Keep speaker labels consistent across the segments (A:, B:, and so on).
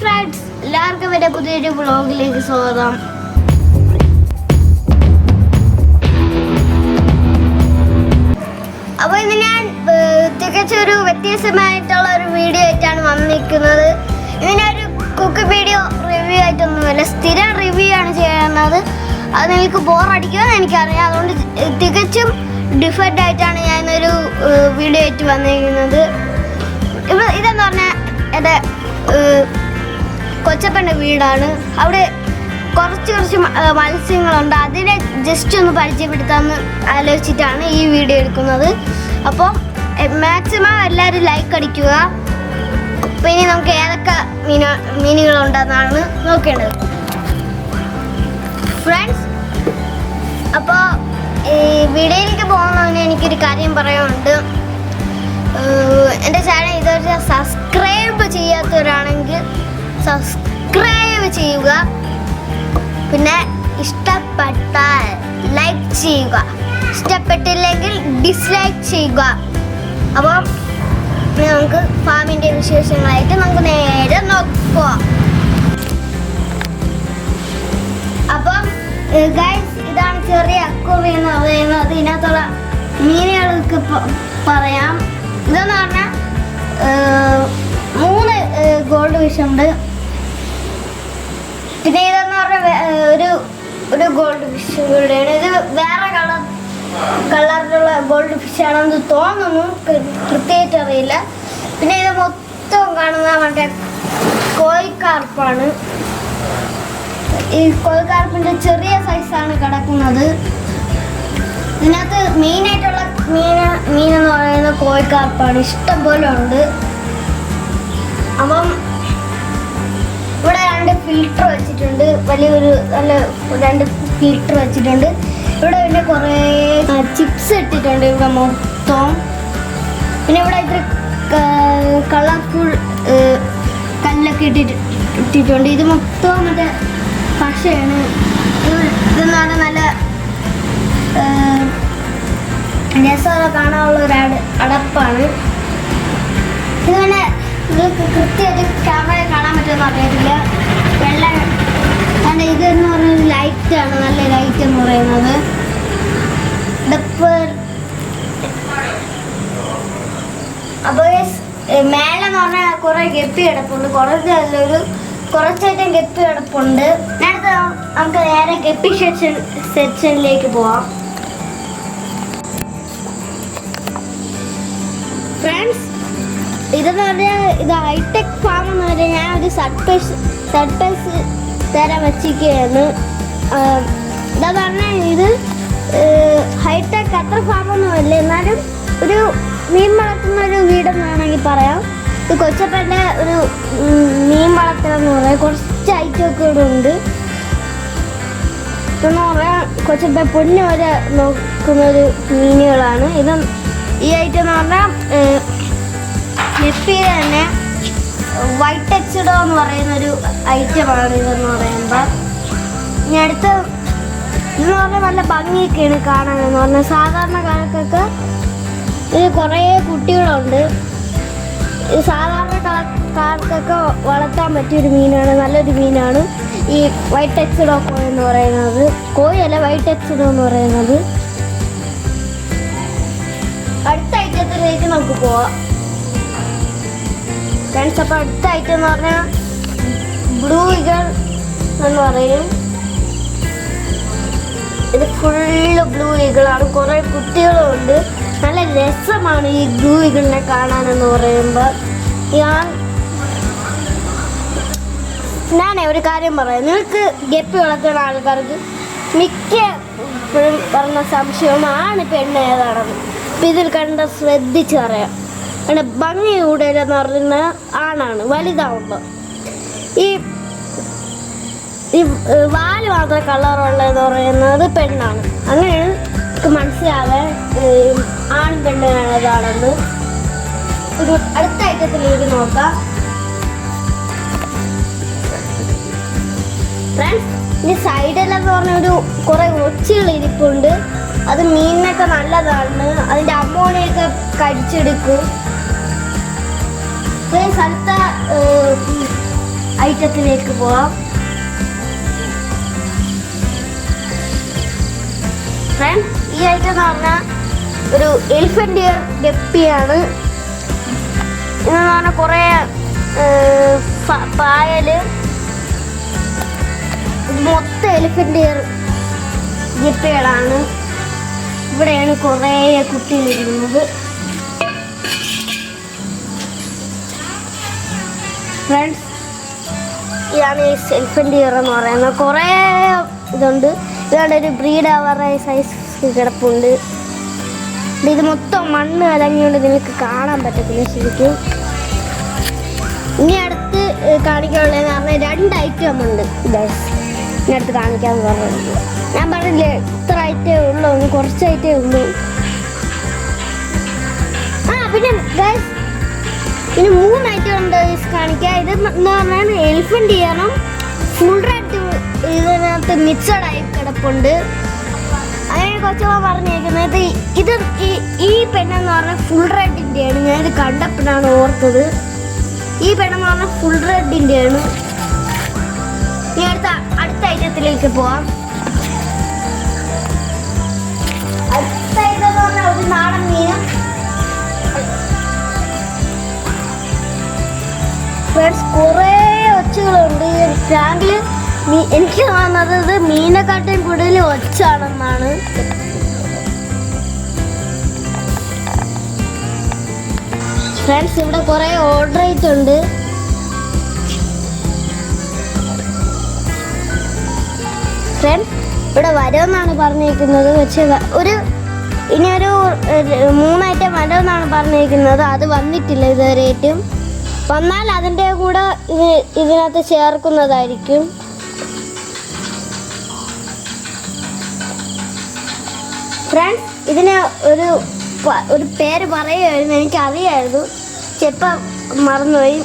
A: Friends, എല്ലാവർക്കും എൻ്റെ പുതിയൊരു വ്ളോഗിലേക്ക് സ്വാഗതം. അപ്പോൾ ഇന്ന് ഞാൻ തികച്ചൊരു വ്യത്യസ്തമായിട്ടുള്ള ഒരു വീഡിയോ ആയിട്ടാണ് വന്നിരിക്കുന്നത്. ഇതിനൊരു കുക്ക് വീഡിയോ റിവ്യൂ ആയിട്ടൊന്നുമല്ല, സ്ഥിരം റിവ്യൂ ആണ് ചെയ്യുന്നത്. അത് നിങ്ങൾക്ക് ബോറടിക്കുമെന്ന് എനിക്കറിയാം. അതുകൊണ്ട് തികച്ചും ഡിഫറെൻ്റ് ആയിട്ടാണ് ഞാനൊരു വീഡിയോ ആയിട്ട് വന്നിരിക്കുന്നത്. ഇതെന്ന് പറഞ്ഞാൽ എൻ്റെ കൊച്ചപ്പൻ്റെ വീടാണ്. അവിടെ കുറച്ച് മത്സ്യങ്ങളുണ്ട്. അതിനെ ജസ്റ്റ് ഒന്ന് പരിചയപ്പെടുത്താമെന്ന് ആലോചിച്ചിട്ടാണ് ഈ വീഡിയോ എടുക്കുന്നത്. അപ്പോൾ മാക്സിമം എല്ലാവരും ലൈക്ക് അടിക്കുക. പിന്നെ നമുക്ക് ഏതൊക്കെ മീനുകളുണ്ടെന്നാണ് നോക്കേണ്ടത് ഫ്രണ്ട്സ്. അപ്പോൾ ഈ വീഡിയോയിലേക്ക് പോകുന്നതിന് എനിക്കൊരു കാര്യം പറയാനുണ്ട്. എൻ്റെ ചാനൽ ഇതുവരെ സബ്സ്ക്രൈബ് ചെയ്യാത്തവരാണെങ്കിൽ സബ്സ്ക്രൈബ് ചെയ്യുക. പിന്നെ ഇഷ്ടപ്പെട്ടാൽ ലൈക്ക് ചെയ്യുക, ഇഷ്ടപ്പെട്ടില്ലെങ്കിൽ ഡിസ്ലൈക്ക് ചെയ്യുക. അപ്പം നമുക്ക് ഫാമിൻ്റെ വിശേഷങ്ങളായിട്ട് നമുക്ക് നേരെ നോക്കാം. അപ്പം ഗൈസ്, ഇതാണ് ചെറിയ അക്വേറിയം എന്ന് പറയുന്നത്. ഇതിനകത്തുള്ള മീനുകൾക്ക് പറയാം. ഇതെന്ന് പറഞ്ഞാൽ 3 ഗോൾഡ് ഫിഷ് ഉണ്ട്. പിന്നെ ഇതെന്ന് പറഞ്ഞാൽ ഒരു ഗോൾഡ് ഫിഷ് കൂടെയാണ്. ഇത് വേറെ കളറിലുള്ള ഗോൾഡ് ഫിഷ് ആണെന്ന് തോന്നുന്നു, കൃത്യമായിട്ട് അറിയില്ല. പിന്നെ ഇത് മൊത്തം കാണുന്ന മറ്റേ കോഴിക്കാർപ്പാണ്. ഈ കോഴിക്കാർപ്പിൻ്റെ ചെറിയ സൈസാണ് കിടക്കുന്നത്. ഇതിനകത്ത് മെയിനായിട്ടുള്ള മീനെന്ന് പറയുന്നത് കോഴിക്കാർപ്പാണ്. ഇഷ്ടം പോലെ ഉണ്ട്. അപ്പം ഇവിടെ 2 ഫിൽറ്റർ വെച്ചിട്ടുണ്ട്. വലിയൊരു നല്ല 2 ഫിൽറ്റർ വെച്ചിട്ടുണ്ട്. ഇവിടെ പിന്നെ കുറേ ചിപ്സ് ഇട്ടിട്ടുണ്ട് ഇവിടെ മൊത്തം. പിന്നെ ഇവിടെ ഇത്ര കളർഫുൾ കല്ലൊക്കെ ഇട്ടിട്ടുണ്ട്. ഇത് മൊത്തം മറ്റേ പശയാണ്. ഇതെന്ന് പറഞ്ഞാൽ നല്ല രസമൊക്കെ കാണാനുള്ള ഒരു അടപ്പാണ്. ഇത് പിന്നെ നിങ്ങൾക്ക് കൃത്യമായിട്ട് ക്യാമറ കാണാൻ പറ്റുമെന്ന് അറിയത്തില്ല. വെള്ളം അതിൻ്റെ ഇതെന്ന് പറയുന്നത് ലൈറ്റാണ്, നല്ല ലൈറ്റ് എന്ന് പറയുന്നത്. അപ്പോൾ മേലെന്ന് പറഞ്ഞാൽ കുറേ ഗപ്പി കിടപ്പുണ്ട്. കുറച്ചേറ്റം ഗപ്പി കിടപ്പുണ്ട്. അടുത്ത നമുക്ക് നേരെ ഗപ്പി സെക്ഷനിലേക്ക് പോവാം ഫ്രണ്ട്സ്. ഇതെന്ന് പറഞ്ഞാൽ ഇത് ഹൈടെക് ഫാം എന്ന് പറഞ്ഞാൽ ഞാൻ ഒരു സർപ്രൈസ് തരാൻ വച്ചിരിക്കുകയാണ്. എന്താ പറഞ്ഞാൽ ഇത് ഹൈടെക് അത്ര ഫാമൊന്നുമല്ല, എന്നാലും ഒരു മീൻ വളർത്തുന്ന ഒരു വീടെന്ന് വേണമെങ്കിൽ പറയാം. ഇത് കൊച്ചപ്പൻ്റെ ഒരു മീൻ വളർത്തലെന്ന് പറയാം. കുറച്ച് ഐറ്റമൊക്കെ ഇവിടെ ഉണ്ട്. ഇതെന്ന് പറയാൻ കൊച്ചപ്പ പൊന്നു വരെ നോക്കുന്നൊരു മീനുകളാണ്. ഈ ഐറ്റം എന്ന് പറഞ്ഞാൽ ഗപ്പിയിൽ തന്നെ വൈറ്റ് ടെക്സ്ഡോ എന്ന് പറയുന്നൊരു ഐറ്റമാണ് ഇതെന്ന് പറയുമ്പോൾ. ഇനി അടുത്ത് ഇതെന്ന് പറഞ്ഞാൽ നല്ല ഭംഗിയൊക്കെയാണ് കാണാനെന്ന് പറഞ്ഞാൽ. സാധാരണക്കാർക്കൊക്കെ ഇത് കുറേ കുട്ടികളുണ്ട്. ഇത് സാധാരണക്കാർക്കൊക്കെ വളർത്താൻ പറ്റിയൊരു മീനാണ്, നല്ലൊരു മീനാണ് ഈ വൈറ്റ് ടെക്സ്ഡോ കോഴി എന്ന് പറയുന്നത്. കോഴിയല്ല, വൈറ്റ് ടെക്സ്ഡോ എന്ന് പറയുന്നത്. അടുത്ത ഐറ്റത്തിലേക്ക് നമുക്ക് പോവാം ഫ്രണ്ട്സ്. അപ്പോൾ അടുത്ത ഐറ്റം എന്ന് പറഞ്ഞാൽ ബ്ലൂ ഈഗിൾ എന്ന് പറയും. ഇത് ഫുള്ള് ബ്ലൂ ഈഗിളാണ്. കുറേ കുട്ടികളുണ്ട്. നല്ല രസമാണ് ഈ ബ്ലൂ ഈഗിളിനെ കാണാനെന്ന് പറയുമ്പോൾ. ഞാനേ ഒരു കാര്യം പറയാം. നിങ്ങൾക്ക് ഗപ്പി വളർത്തുന്ന ആൾക്കാർക്ക് മിക്കപ്പോഴും പറഞ്ഞ സംശയമാണ് പെണ്ണ് ഏതാണെന്ന്. അപ്പം ഇതിൽ കണ്ട ശ്രദ്ധിച്ച് പറയാം. പിന്നെ ഭംഗി കൂടുതലെന്ന് പറയുന്ന ആണാണ് വലുതാവുമ്പോൾ. ഈ വാല് മാത്രം കളറുള്ളതെന്ന് പറയുന്നത് പെണ്ണാണ്. അങ്ങനെയാണ് നമുക്ക് മനസ്സിലാവാൻ ആണും പെണ്ണാണ് ഏതാണെന്ന്. ഒരു അടുത്ത ഐറ്റത്തിലേക്ക് നോക്കാം ഫ്രണ്ട്സ്. ഇനി സൈഡിലെന്ന് പറഞ്ഞൊരു കുറേ ഒച്ചുകൾ ഇരിപ്പുണ്ട്. അത് മീനിനൊക്കെ നല്ലതാണ്. അതിൻ്റെ അമോണിയൊക്കെ കടിച്ചെടുക്കും. സ്ഥലത്തെ ഐറ്റത്തിലേക്ക് പോവാം. ഈ ഐറ്റം എന്ന് പറഞ്ഞാൽ ഒരു എലിഫന്റ് ഇയർ ഗപ്പിയാണ്. ഇതെന്ന് പറഞ്ഞാൽ കുറേ പായല് മൊത്തം എലിഫന്റ് ഇയർ ഗപ്പികളാണ്. ഇവിടെയാണ് കുറേ കുട്ടികളിരിക്കുന്നത്. ഫ്രണ്ട്സ്, ഇതാണ് ഈ എലിഫന്റ് ഇയർ എന്ന് പറയുന്നത്. കുറേ ഇതുണ്ട്. ഇതാണ് ഒരു ബ്രീഡ് അവരുടെ സൈസ് കിടപ്പുണ്ട്. ഇത് മൊത്തം മണ്ണ് കലങ്ങിയോണ്ട് നിങ്ങൾക്ക് കാണാൻ പറ്റത്തില്ല ശരിക്കും. ഇനി അടുത്ത് കാണിക്കാനുള്ളതെന്ന് പറഞ്ഞാൽ 2 ഐറ്റം ഉണ്ട്. ഇനി അടുത്ത് കാണിക്കാമെന്ന് പറഞ്ഞിട്ടുണ്ട്. ഞാൻ പറഞ്ഞില്ലേ ഇത്ര ഐറ്റേ ഉള്ളൂ, കുറച്ച് ഐറ്റേ ഉള്ളൂ. പിന്നെ ഗൈസ് ഇനി 3 ഐറ്റം ഉണ്ട് കാണിക്കാം. ഇത് എന്ന് പറഞ്ഞാൽ എലിഫന്റ് ഇയറും ഫുൾ റെഡ് ഇതിനകത്ത് മിക്സഡ് ആയി കിടപ്പുണ്ട്. അങ്ങനെ കൊച്ചുമ്മ പറഞ്ഞേക്കുന്നത് ഇത് ഈ പെണ്ണെന്ന് പറഞ്ഞാൽ ഫുൾ റെഡിൻ്റെയാണ്. ഞാനിത് കണ്ടപ്പോഴാണ് ഓർത്തത്. ഈ പെണ്ണെന്ന് പറഞ്ഞാൽ ഫുൾ റെഡിൻ്റെയാണ്. ഇനി അടുത്ത ഐറ്റത്തിലേക്ക് പോവാം. അടുത്ത ഐറ്റം എന്ന് പറഞ്ഞാൽ ഒരു നാടൻ മീൻ. ഫ്രണ്ട്സ്, കുറേ ഒച്ചകളുണ്ട് ഈ ടാങ്കിൽ. എനിക്ക് തോന്നുന്നത് ഇത് മീനെക്കാട്ടും കൂടുതൽ ഒച്ചാണെന്നാണ്. ഫ്രണ്ട്സ്, ഇവിടെ കുറേ ഓർഡർ ആയിട്ടുണ്ട്. ഫ്രണ്ട്സ്, ഇവിടെ വരുമെന്നാണ് പറഞ്ഞിരിക്കുന്നത്. പക്ഷേ ഇനിയൊരു 3 ഐറ്റം വരുമെന്നാണ് പറഞ്ഞിരിക്കുന്നത്. അത് വന്നിട്ടില്ല ഇതുവരെയായിട്ടും. വന്നാൽ അതിൻ്റെ കൂടെ ഇതിനകത്ത് ചേർക്കുന്നതായിരിക്കും. ഫ്രണ്ട്സ്, ഇതിന് ഒരു പേര് പറയുമായിരുന്നു, എനിക്കറിയായിരുന്നു, ചിലപ്പോൾ മറന്നുപോയി.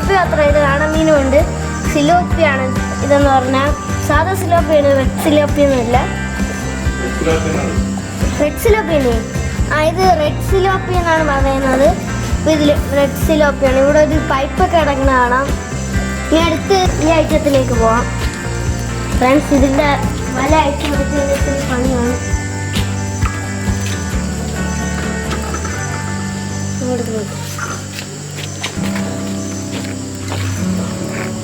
A: ഗപ്പി മാത്രം ഇത് കാണാൻ മീനും ഉണ്ട്. സിലോപ്പിയാണ് ഇതെന്ന് പറഞ്ഞാൽ. സാധാ സിലോപ്പിയാണ്, റെഡ് സിലോപ്പിയൊന്നുമില്ല. റെഡ് സിലോപ്പിയല്ലേ? ഇത് റെഡ് സിലോപ്പി എന്നാണ് പറയുന്നത്. അപ്പോൾ ഇതിൽ റെഡ് സിലോപ്പിയാണ്. ഇവിടെ ഒരു പൈപ്പൊക്കെ കിടക്കുന്ന കാണാം. ഇനി അടുത്ത് ഈ ഐറ്റത്തിലേക്ക് പോവാം ഫ്രണ്ട്സ്. ഇതിൻ്റെ പല ഐറ്റം എടുത്ത് പണിയാണ്.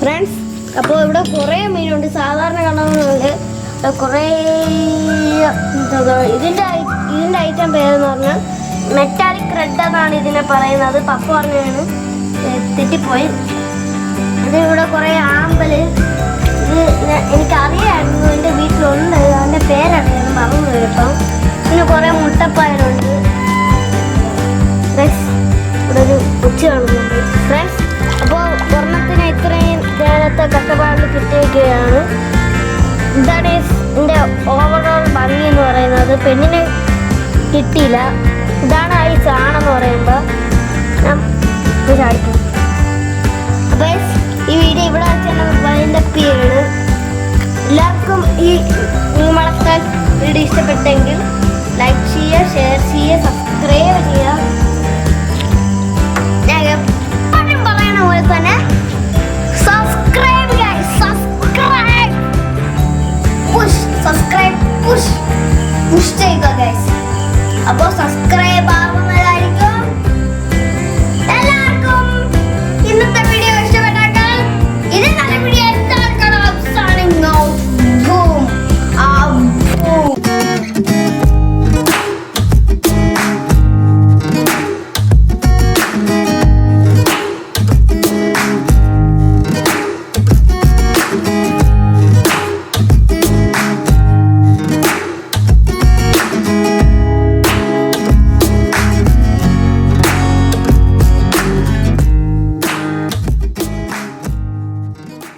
A: ഫ്രണ്ട്സ്, അപ്പോൾ ഇവിടെ കുറേ മീനുണ്ട്. സാധാരണ കാണുന്നുണ്ട് കുറേ. ഇതിൻ്റെ ഐറ്റം പേരെന്ന് പറഞ്ഞാൽ മെറ്റാലിക് റെഡ് എന്നാണ് ഇതിനെ പറയുന്നത്. പപ്പ പറഞ്ഞാണ്, തെറ്റിപ്പോയി. ഇതിവിടെ കുറേ ആമ്പൽ. ഇത് എനിക്കറിയായിരുന്നു, എൻ്റെ വീട്ടിലുണ്ട്. അതിൻ്റെ പേരറിയാനും മറന്നു കേട്ടോ. പിന്നെ കുറേ മുട്ടപ്പായലുണ്ട്. ഫ്രണ്ട്സ്, ഇവിടെ ഒരു ഉച്ച കാണുന്നുണ്ട് ഫ്രണ്ട്സ്. അപ്പോൾ ഒരെണ്ണത്തിന് ഇത്രയും നേരത്തെ കഷ്ടപ്പാടിൽ കിട്ടിയിരിക്കുകയാണ്. ഇതാണ് എൻ്റെ ഓവറോൾ ഭംഗി എന്ന് പറയുന്നത്. പെണ്ണിനെ കിട്ടിയില്ല. ഇതാണ് ഈ ചാണെന്ന് പറയുമ്പോൾ ഞാൻ ചാടിക്കും. അപ്പോൾ ഈ വീഡിയോ ഇവിടെ വെച്ചാൽ വൈൻഡപ്പ് ചെയ്യാണ്. എല്ലാവർക്കും ഈ വളർത്താൻ വീഡിയോ ഇഷ്ടപ്പെട്ടെങ്കിൽ ലൈക്ക് ചെയ്യുക, ഷെയർ ചെയ്യുക, സബ്സ്ക്രൈബ് ചെയ്യുക. ഞാൻ എപ്പോഴും പറയണ പോലെ തന്നെ സബ്സ്ക്രൈബ് പുഷ് ചെയ്യുക ഗൈസ്. അപ്പോൾ സബ്സ്ക്രൈബ് ആവുക.